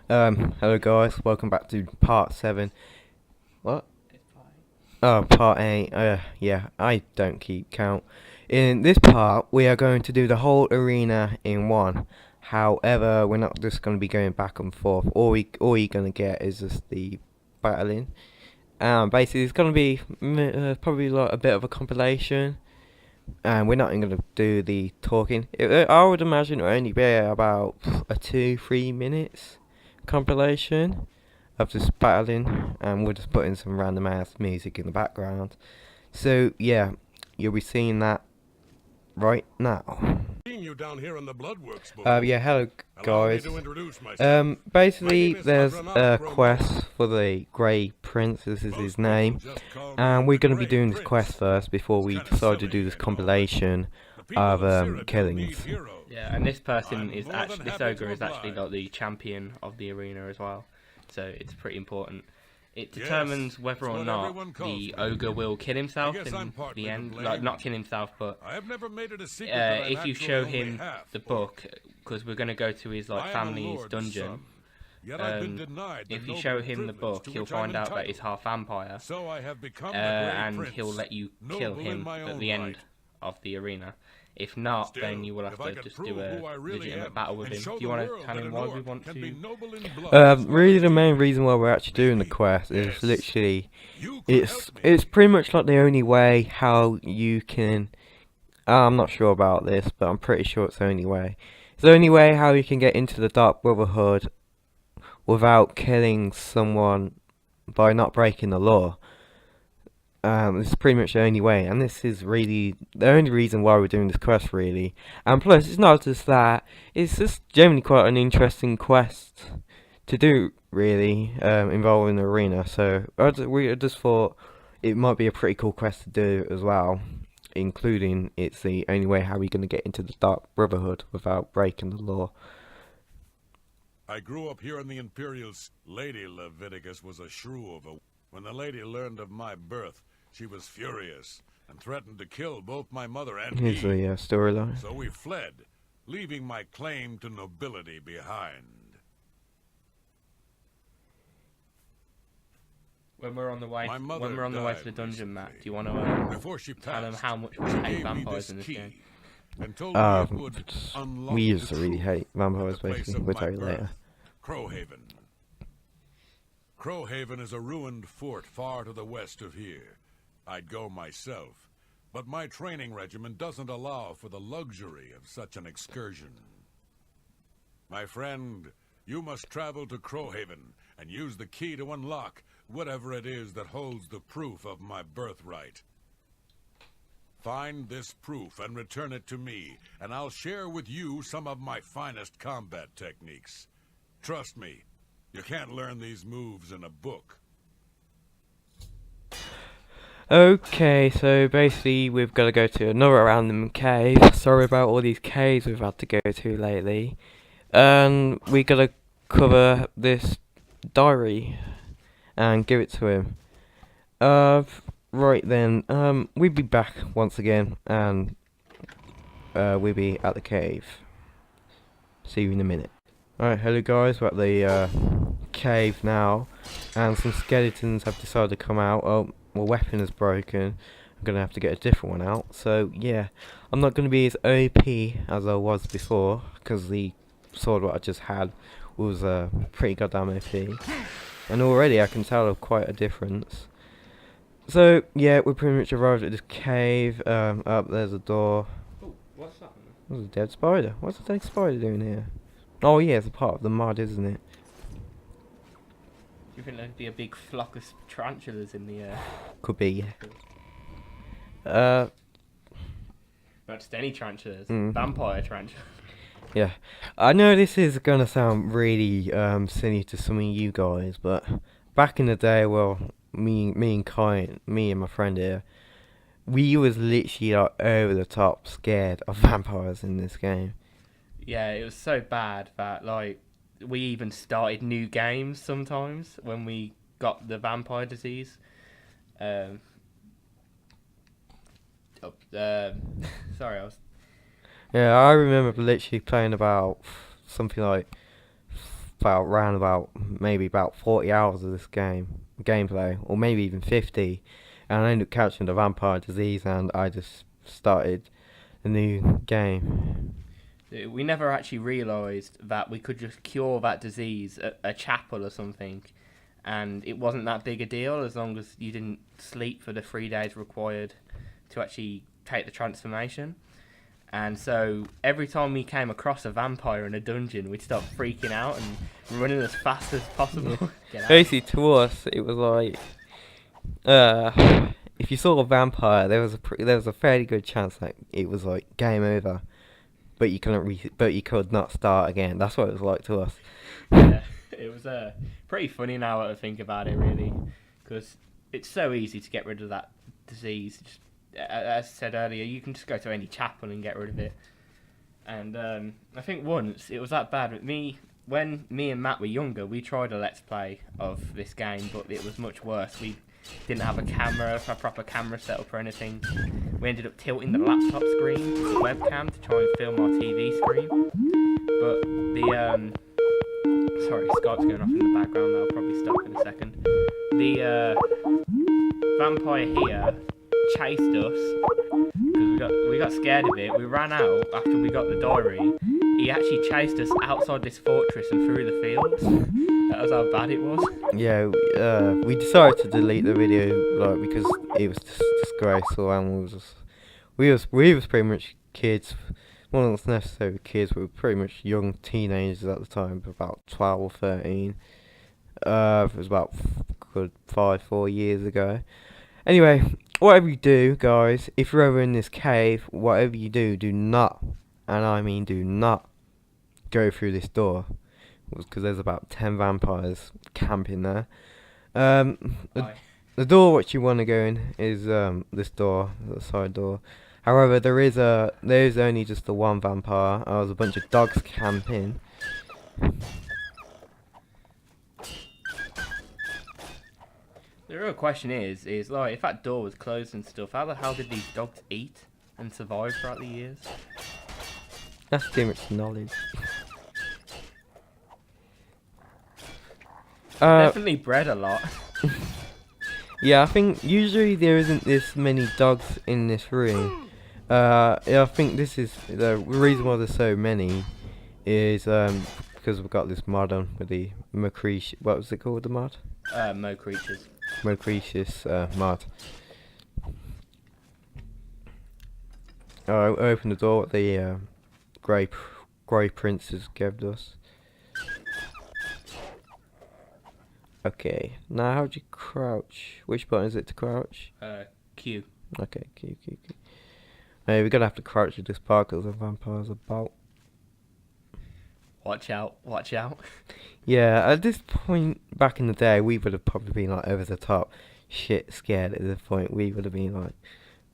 Hello guys, welcome back to part 7. What? It's fine. Oh, part 8. Yeah, I don't keep count. In this part, we are going to do the whole arena in one. However, we're not just going to be going back and forth. All you're going to get is just the battling. Basically, it's going to be probably like a bit of a compilation. And we're not even going to do the talking. I would imagine it will only be about a 2-3 minutes compilation of just battling, and we'll just put in some random ass music in the background. So yeah, you'll be seeing that right now. Yeah, hello guys. Basically, there's a quest for the Grey Prince. This is his name, and we're gonna be doing this quest first before we decide to do this compilation of killings. Yeah, and this person is actually, this ogre is actually like the champion of the arena as well, so it's pretty important. It determines whether or not the ogre will kill himself in the end. Like, not kill himself, but if you show him the book, because we're going to go to his like family's dungeon. If you show him the book, he'll find out that he's half vampire, and he'll let you kill him at the end of the arena. If not, then you will have to just do a legitimate battle with him. Do you want to tell him why we want to? Really, the main reason why we're actually doing the quest is literally, it's pretty much like the only way how you can. I'm not sure about this, but I'm pretty sure it's the only way. It's the only way how you can get into the Dark Brotherhood without killing someone by not breaking the law. This is pretty much the only way, and this is really the only reason why we're doing this quest, really. And plus, it's not just that; it's just generally quite an interesting quest to do, really, involving the arena. So we just thought it might be a pretty cool quest to do as well, including it's the only way how we're going to get into the Dark Brotherhood without breaking the law. I grew up here in the Imperials. Lady Leviticus was a shrew of a... When the lady learned of my birth, she was furious and threatened to kill both my mother and me. Here's the storyline. So we fled, leaving my claim to nobility behind. When we're on the way to the dungeon, Matt, do you want to tell them how much we hate vampires in this game? We used to really hate vampires, basically. We'll tell you later. Crowhaven. Crowhaven is a ruined fort far to the west of here. I'd go myself, but my training regimen doesn't allow for the luxury of such an excursion. My friend, you must travel to Crowhaven and use the key to unlock whatever it is that holds the proof of my birthright. Find this proof and return it to me, and I'll share with you some of my finest combat techniques. Trust me, you can't learn these moves in a book. Okay, so basically we've got to go to another random cave. Sorry about all these caves we've had to go to lately. And we got to cover this diary and give it to him. Right then, we'll be back once again, and we'll be at the cave. See you in a minute. Alright, hello guys, we're at the cave now, and some skeletons have decided to come out. Oh, my weapon is broken. I'm gonna have to get a different one out. So yeah, I'm not gonna be as OP as I was before, because the sword what I just had was pretty goddamn OP, and already I can tell quite a difference. So yeah, we pretty much arrived at this cave. Up there's a door. Oh, what's that? There's a dead spider. What's a dead spider doing here? Oh yeah, it's a part of the mud, isn't it? Do you think there'd be a big flock of tarantulas in the air? Could be, yeah. Not just any tarantulas, Mm. vampire tarantulas. Yeah. I know this is gonna sound really silly to some of you guys, but back in the day, well, me and my friend here, we was literally like over the top scared of vampires in this game. Yeah, it was so bad that like we even started new games sometimes when we got the vampire disease. Sorry, I was. Yeah, I remember literally playing about something like maybe about 40 hours of this gameplay, or maybe even 50, and I ended up catching the vampire disease, and I just started a new game. We never actually realised that we could just cure that disease at a chapel or something, and it wasn't that big a deal as long as you didn't sleep for the 3 days required to actually take the transformation. And so every time we came across a vampire in a dungeon, we'd start freaking out and running as fast as possible. Get out. Basically, to us, it was like, if you saw a vampire, there was a fairly good chance that it was like game over, but you could not start again. That's what it was like to us. Yeah, it was pretty funny now that I think about it, really, because it's so easy to get rid of that disease. Just, as I said earlier, you can just go to any chapel and get rid of it. And I think once it was that bad with me. When me and Matt were younger, we tried a let's play of this game, but it was much worse. We didn't have a proper camera setup or anything. We ended up tilting the laptop screen with the webcam to try and film our TV screen. But the sorry, Skype's going off in the background. That'll probably stop in a second. The vampire here chased us because we got scared of it. We ran out after we got the diary. He actually chased us outside this fortress and through the fields. That was how bad it was. Yeah, we decided to delete the video because it was disgraceful, and we was pretty much kids. Well, not necessarily kids, we were pretty much young teenagers at the time, about 12 or 13. It was about good 4 years ago. Anyway, whatever you do, guys, if you're ever in this cave, whatever you do, do not, and I mean do not, go through this door, because there's about 10 vampires camping there. The door which you want to go in is this door, the side door. However, there is only just the one vampire. There's a bunch of dogs camping. The real question is like, if that door was closed and stuff, how the hell did these dogs eat and survive throughout the years? That's too much knowledge. Definitely bred a lot. Yeah, I think usually there isn't this many dogs in this room. Yeah, I think this is the reason why there's so many is because we've got this mod on with the Macretia. What was it called? The mod? Mo creatures. Macretius mod. Oh, I opened the door. What the grey princes gave us. Okay, now how do you crouch? Which button is it to crouch? Q. Okay, Q. Hey, we're gonna have to crouch at this part because the vampire's about. Watch out. Yeah, at this point back in the day, we would have probably been like over the top, shit scared at this point. We would have been like,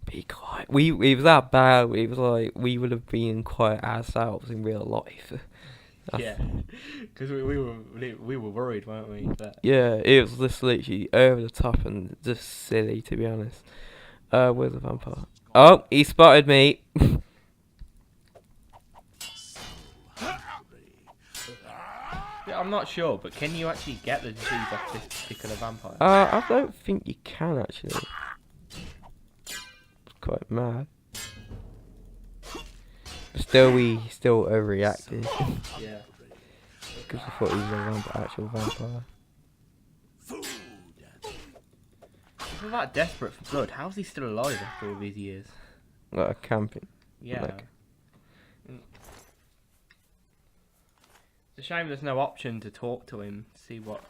be quiet. It was that bad. It was like we would have been quiet ourselves in real life. Yeah, because we were worried, weren't we? But yeah, it was just literally over the top and just silly, to be honest. Where's the vampire? Oh, he spotted me. yeah, I'm not sure, but can you actually get the disease off this particular vampire? I don't think you can actually. It's quite mad. We still overreacted. Yeah. Because I thought he was an actual vampire. If he's that desperate for blood, how's he still alive after all these years? Like camping. Yeah. Like, it's a shame there's no option to talk to him, see what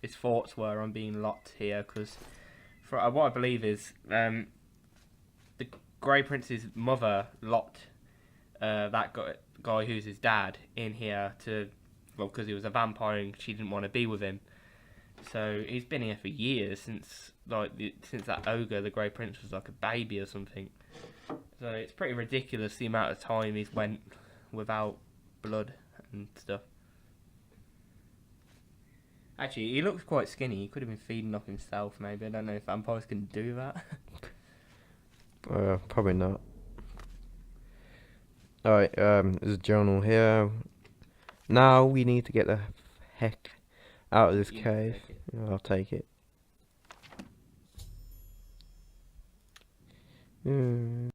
his thoughts were on being locked here, because what I believe is the Grey Prince's mother locked that guy who's his dad in here because he was a vampire and she didn't want to be with him. So he's been here for years, since that ogre, the Grey Prince, was like a baby or something. So it's pretty ridiculous the amount of time he's went without blood and stuff. Actually, he looks quite skinny. He could have been feeding off himself, maybe. I don't know if vampires can do that. probably not. Alright, there's a journal here. Now we need to get the heck out of this You can cave. take it. I'll take it. Hmm.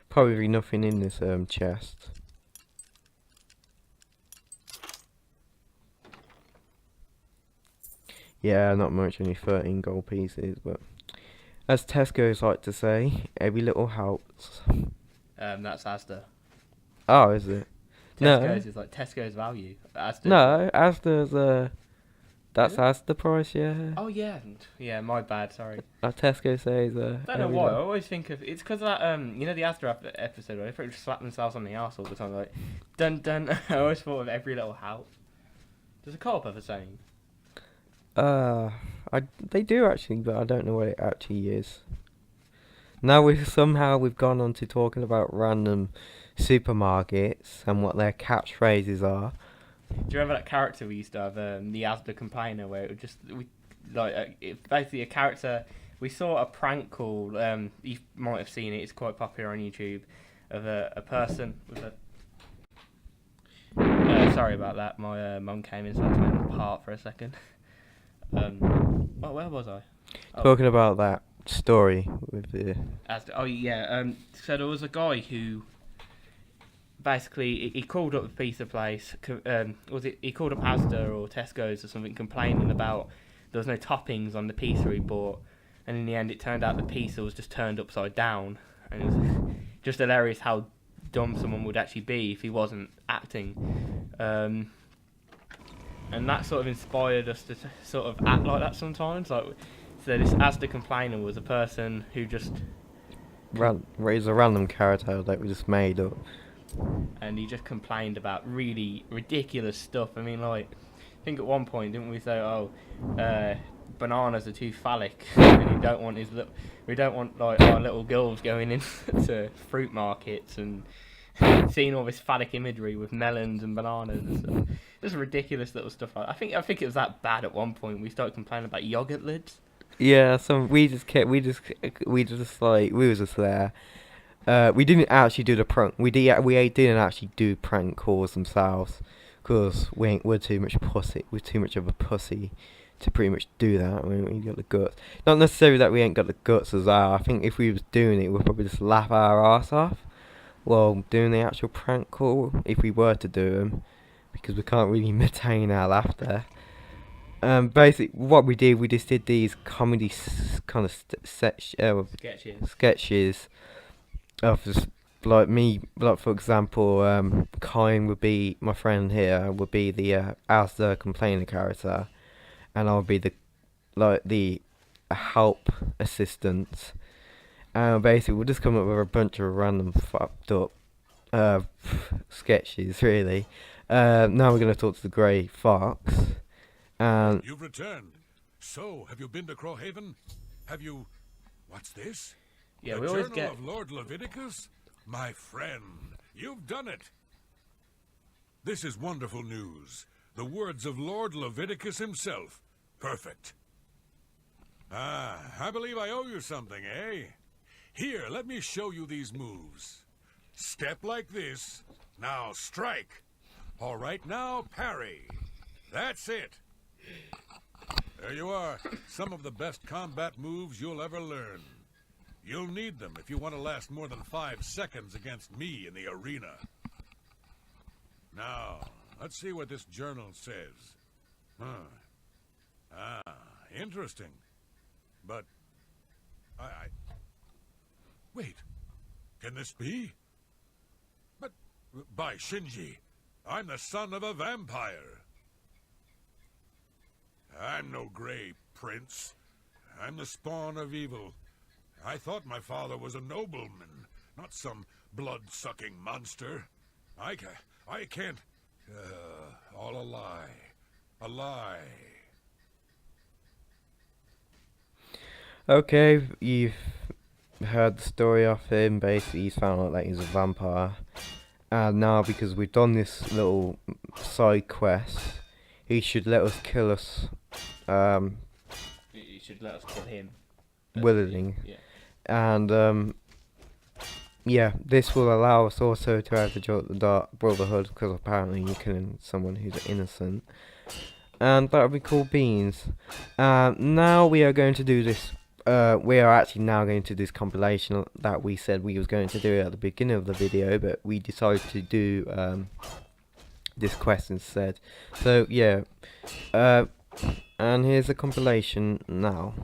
Probably nothing in this chest. Yeah, not much, only 13 gold pieces, but as Tesco's like to say, every little helps. That's Asda. Oh, is it? No. Tesco's is like Tesco's value. Asda's No, Asda's that's Asda price, yeah. Oh yeah, yeah. My bad. Sorry. Tesco says I don't know why. I always think of it's because of that you know the Asda episode where they pretty much slap themselves on the arse all the time, like dun dun. I always thought of every little help. Does a co-op have a saying? They do actually, but I don't know what it actually is. Now we've gone on to talking about random supermarkets and what their catchphrases are. Do you remember that character we used to have, the Asda complainer, where it would just basically a character. We saw a prank call. You might have seen it. It's quite popular on YouTube. Of a person with a. Sorry about that. My mum came in, so I had to make the part for a second. Where was I? Talking about that story with the. Oh yeah. So there was a guy who. Basically, he called up the pizza place. He called up Asda or Tesco's or something, complaining about there was no toppings on the pizza he bought, and in the end, it turned out the pizza was just turned upside down, and it was just hilarious how dumb someone would actually be if he wasn't acting, and that sort of inspired us to sort of act like that sometimes. Like, so this Asda complainer was a person who just It's a random character that we just made up. And he just complained about really ridiculous stuff. I mean, like, I think at one point, didn't we say, bananas are too phallic, and we don't want like our little girls going into fruit markets and seeing all this phallic imagery with melons and bananas and stuff. Just ridiculous little stuff like that. I think it was that bad at one point. We started complaining about yogurt lids. Yeah, we were just there. We didn't actually do the prank. We didn't actually do prank calls themselves, cause we're too much pussy. We're too much of a pussy to pretty much do that. I mean, we got the guts. Not necessarily that we ain't got the guts as well. I think if we was doing it, we'd probably just laugh our ass off while doing the actual prank call, if we were to do them, because we can't really maintain our laughter. Basically, what we did, we just did these comedy kind of sketches. Of just like me, like for example, Kine would be my friend here, would be the Asda complainer character, and I'll be the help assistant. And basically, we'll just come up with a bunch of random fucked up sketches. Really. Now we're gonna talk to the Grey Fox. And You've returned. So, have you been to Crowhaven? Have you? What's this? Yeah, the we always Journal get. of Lord Leviticus? My friend, you've done it. This is wonderful news. The words of Lord Leviticus himself. Perfect. I believe I owe you something, eh? Here, let me show you these moves. Step like this. Now strike. All right, now parry. That's it. There you are. Some of the best combat moves you'll ever learn. You'll need them if you want to last more than 5 seconds against me in the arena. Now, let's see what this journal says. Interesting. But, Wait, can this be? But, by Shinji, I'm the son of a vampire. I'm no Grey Prince. I'm the spawn of evil. I thought my father was a nobleman, not some blood-sucking monster. I can't... all a lie. A lie. okay, you've heard the story of him. Basically, he's found out that he's a vampire. And now, because we've done this little side quest, he should let us kill us. You should let us kill him. Willingly. Yeah. And yeah, this will allow us also to add the Dark Brotherhood, because apparently you're killing someone who's innocent. And that would be cool beans. Now we are going to do this. We are actually now going to do this compilation that we said we was going to do at the beginning of the video, but we decided to do this quest instead. So yeah, and here's the compilation now.